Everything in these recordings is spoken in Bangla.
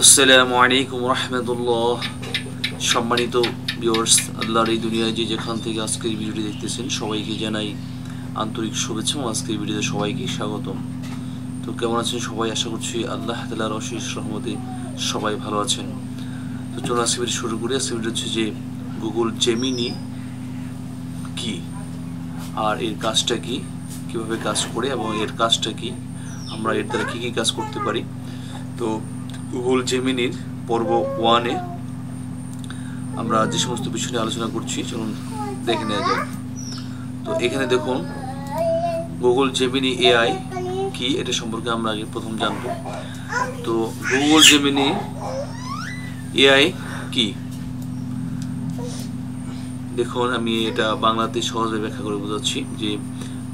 আসসালামু আলাইকুম রহমতুল্লাহ। সম্মানিত ভিউয়ার্স, আল্লাহর এই দুনিয়ায় যে যেখান থেকে আজকের ভিডিওটি দেখতেছেন সবাইকে জানাই আন্তরিক শুভেচ্ছা এবং আজকের ভিডিওতে সবাইকে স্বাগতম। তো কেমন আছেন সবাই? আশা করছি আল্লাহ তাআলার অশেষ রহমতে সবাই ভালো আছেন। তো চলুন আজকে ভিডিও শুরু করি। আজকে ভিডিও হচ্ছে যে গুগল জেমিনি কি আর এর কাজটা কি, কিভাবে কাজ করে এবং এর কাজটা কি, আমরা এর দ্বারা কী কী কাজ করতে পারি। তো গুগল জেমিনির পর্ব 1-এ আমরা যে সমস্ত বিষয় নিয়ে আলোচনা করছি চলুন দেখে নেওয়া যাক। তো এখানে দেখুন গুগল জেমিনি এআই কি, এটা সম্পর্কে আমরা আগে প্রথম জানব। তো গুগল জেমিনি এআই কি, দেখুন আমি এটা বাংলাতে সহজে ব্যাখ্যা করে বোঝাচ্ছি যে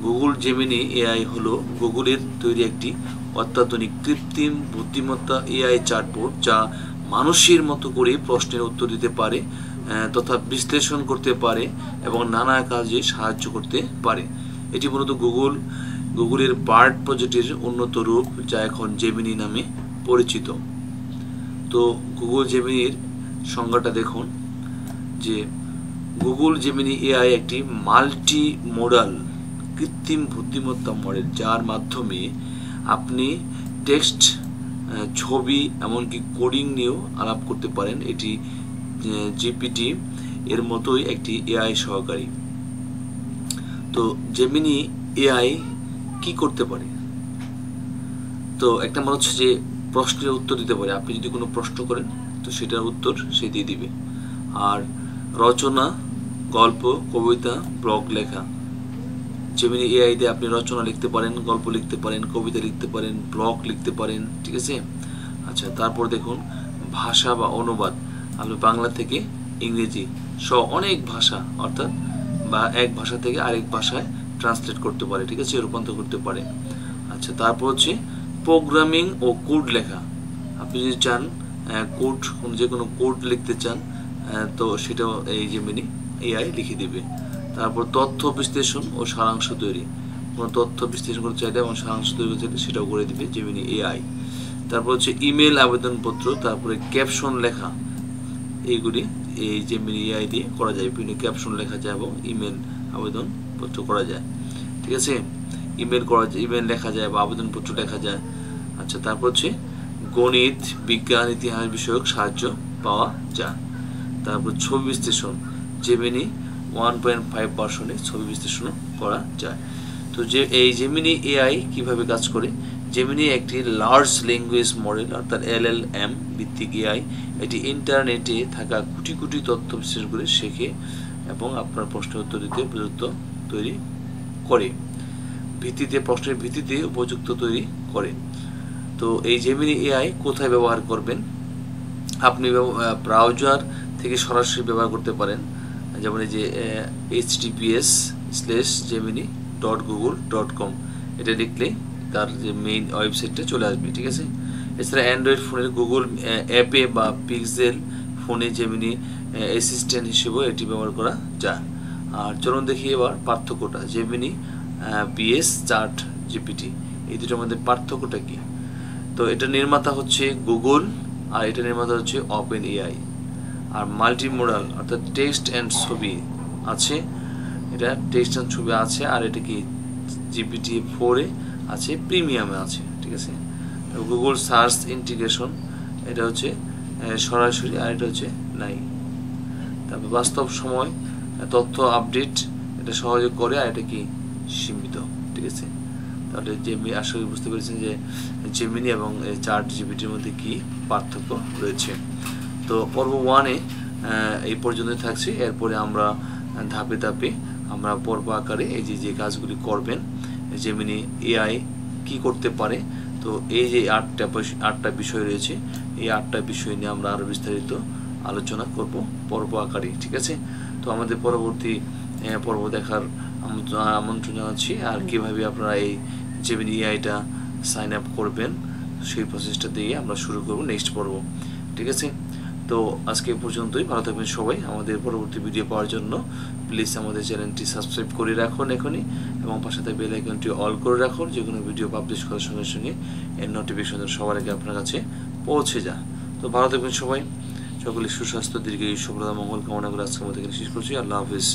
গুগল জেমিনি এআই হলো গুগলের তৈরি একটি অত্যাধুনিক কৃত্রিম বুদ্ধিমত্তা এআই চ্যাটবট যা মানুষের মতো করে প্রশ্নের উত্তর দিতে পারে তথা বিশ্লেষণ করতে পারে এবং নানা কাজে সাহায্য করতে পারে। এটি মূলত গুগলের বার্ড প্রজেক্টের উন্নত রূপ যা এখন জেমিনি নামে পরিচিত। তো গুগল জেমিনির সংজ্ঞাটা দেখুন যে গুগল জেমিনি এআই একটি মাল্টি মোডাল কৃত্রিম বুদ্ধিমত্তা মডেল যার মাধ্যমে আপনি টেক্সট, ছবি এমনকি কোডিং নিয়েও আলাপ করতে পারেন। এটি জিপিটি এর মতোই একটি এআই সহকারী। তো জেমিনি এআই কি করতে পারে? তো একটা মানে হচ্ছে যে প্রশ্নের উত্তর দিতে পারে। আপনি যদি কোনো প্রশ্ন করেন তো সেটার উত্তর সে দিয়ে দিবে। আর রচনা, গল্প, কবিতা, ব্লগ লেখা, জেমিনি এআই দিয়ে আপনি রচনা লিখতে পারেন, গল্প লিখতে পারেন, কবিতা লিখতে পারেন, ব্লগ লিখতে পারেন, ঠিক আছে। আচ্ছা, তারপর দেখুন ভাষা বা অনুবাদ, আপনি বাংলা থেকে ইংরেজি সহ অনেক ভাষা অর্থাৎ বা এক ভাষা থেকে আরেক ভাষায় ট্রান্সলেট করতে পারে, ঠিক আছে, রূপান্তর করতে পারে। আচ্ছা, তারপর হচ্ছে প্রোগ্রামিং ও কোড লেখা, আপনি যদি চান কোড, যে কোনো কোড লিখতে চান তো সেটাও এই জেমিনি এআই লিখে দিবে। তারপর তথ্য বিশ্লেষণ ও সারাংশ তৈরি, কোনো তথ্য বিশ্লেষণ করতে চাইলে এবং সারাংশ তৈরি করতে চাইলে সেটাও করে দিবে জেমিনি এআই। তারপর হচ্ছে ইমেল আবেদনপত্র, তারপরে ক্যাপশন লেখা, এইগুলি এই জেমিনি এআই দিয়ে করা যায়। বিভিন্ন ক্যাপশন লেখা যায় এবং ইমেল আবেদনপত্র করা যায়, ঠিক আছে। ইমেল করা যায়, ইমেল লেখা যায় বা আবেদনপত্র লেখা যায়। আচ্ছা, তারপর হচ্ছে গণিত, বিজ্ঞান, ইতিহাস বিষয়ক সাহায্য পাওয়া যায়। তারপর ছবি বিশ্লেষণ, জেমিনি 1.5 ভার্সনে ছবি বিশ্লেষণ করা যায়। তো যে এই জেমিনি এআই কিভাবে কাজ করে? জেমিনি একটি লার্জ ল্যাঙ্গুয়েজ মডেল অর্থাৎ LLM ভিত্তিক এআই। এটি ইন্টারনেটে থাকা কোটি কোটি তথ্য বিশ্লেষণ করে শেখে এবং আপনার প্রশ্নের উত্তর দিতে উপযুক্ত তৈরি করে, প্রশ্নের ভিত্তিতে উপযুক্ত তৈরি করে। তো এই জেমিনি এআই কোথায় ব্যবহার করবেন? আপনি ব্রাউজার থেকে সরাসরি ব্যবহার করতে পারেন, যেমন এই যে https://gemini.google.com এটা লিখলে তার যে মেইন ওয়েবসাইটটা চলে আসবে, ঠিক আছে। এছাড়া অ্যান্ড্রয়েড ফোনের গুগল অ্যাপে বা পিক্সেল ফোনে জেমিনি অ্যাসিস্ট্যান্ট হিসেবেও এটি ব্যবহার করা যায়। আর চলুন দেখি এবার পার্থক্যটা, জেমিনি বিএস চ্যাট জিপিটি, এই দুটোর মধ্যে পার্থক্যটা কি। তো এটা নির্মাতা হচ্ছে গুগল আর এটা নির্মাতা হচ্ছে ওপেন এআই। আর মাল্টি মোডাল অর্থাৎ টেক্সট অ্যান্ড ছবি আছে, এটা টেক্সট অ্যান্ড ছবি আছে। আর এটা কি জিপিটি 4-এ আছে, প্রিমিয়ামে আছে, ঠিক আছে। গুগল সার্চ ইন্টিগ্রেশন, এটা হচ্ছে সরাসরি, আর এটা হচ্ছে নাই। তারপর বাস্তব সময় তথ্য আপডেট, এটা সহজে করে, আর এটা কি সীমিত, ঠিক আছে। তাহলে আশা করি বুঝতে পেরেছেন যে জেমিনি এবং চ্যাট জিপিটির মধ্যে কি পার্থক্য রয়েছে। তো পর্ব 1-এ এই পর্যন্তই থাকছে। এরপরে আমরা ধাপে ধাপে আমরা পর্ব আকারে এই যে কাজগুলি করবেন, জেমিনি এআই কি করতে পারে। তো এই যে 8টা বিষয় রয়েছে, এই 8টা বিষয় নিয়ে আমরা আরও বিস্তারিত আলোচনা করব পর্ব আকারে, ঠিক আছে। তো আমাদের পরবর্তী পর্ব দেখার আমন্ত্রণ জানাচ্ছি। আর কীভাবে আপনারা এই জেমিনি এআইটা সাইন আপ করবেন সেই প্রসেসটা দিয়ে আমরা শুরু করব নেক্সট পর্ব, ঠিক আছে। তো আজকে পর্যন্তই, ভালো থাকবেন সবাই। আমাদের পরবর্তী ভিডিও পাওয়ার জন্য প্লিজ আমাদের চ্যানেলটি সাবস্ক্রাইব করে রাখুন এখনই এবং পাশে থাকা বেল আইকনটি অল করে রাখুন, যে কোনো ভিডিও পাবলিশ করার সঙ্গে সঙ্গে এর নোটিফিকেশন সবার আগে আপনার কাছে পৌঁছে যায়। তো ভালো থাকবেন সবাই, সকলের সুস্বাস্থ্য, দীর্ঘায়ু, সফলতা, মঙ্গল কামনা করে আজকের মতো এখানে শেষ করছি। আল্লাহ হাফিজ,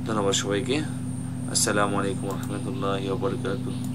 ধন্যবাদ সবাইকে। আসসালামু আলাইকুম রহমতুল্লাহি ওয়া বারাকাতুহু।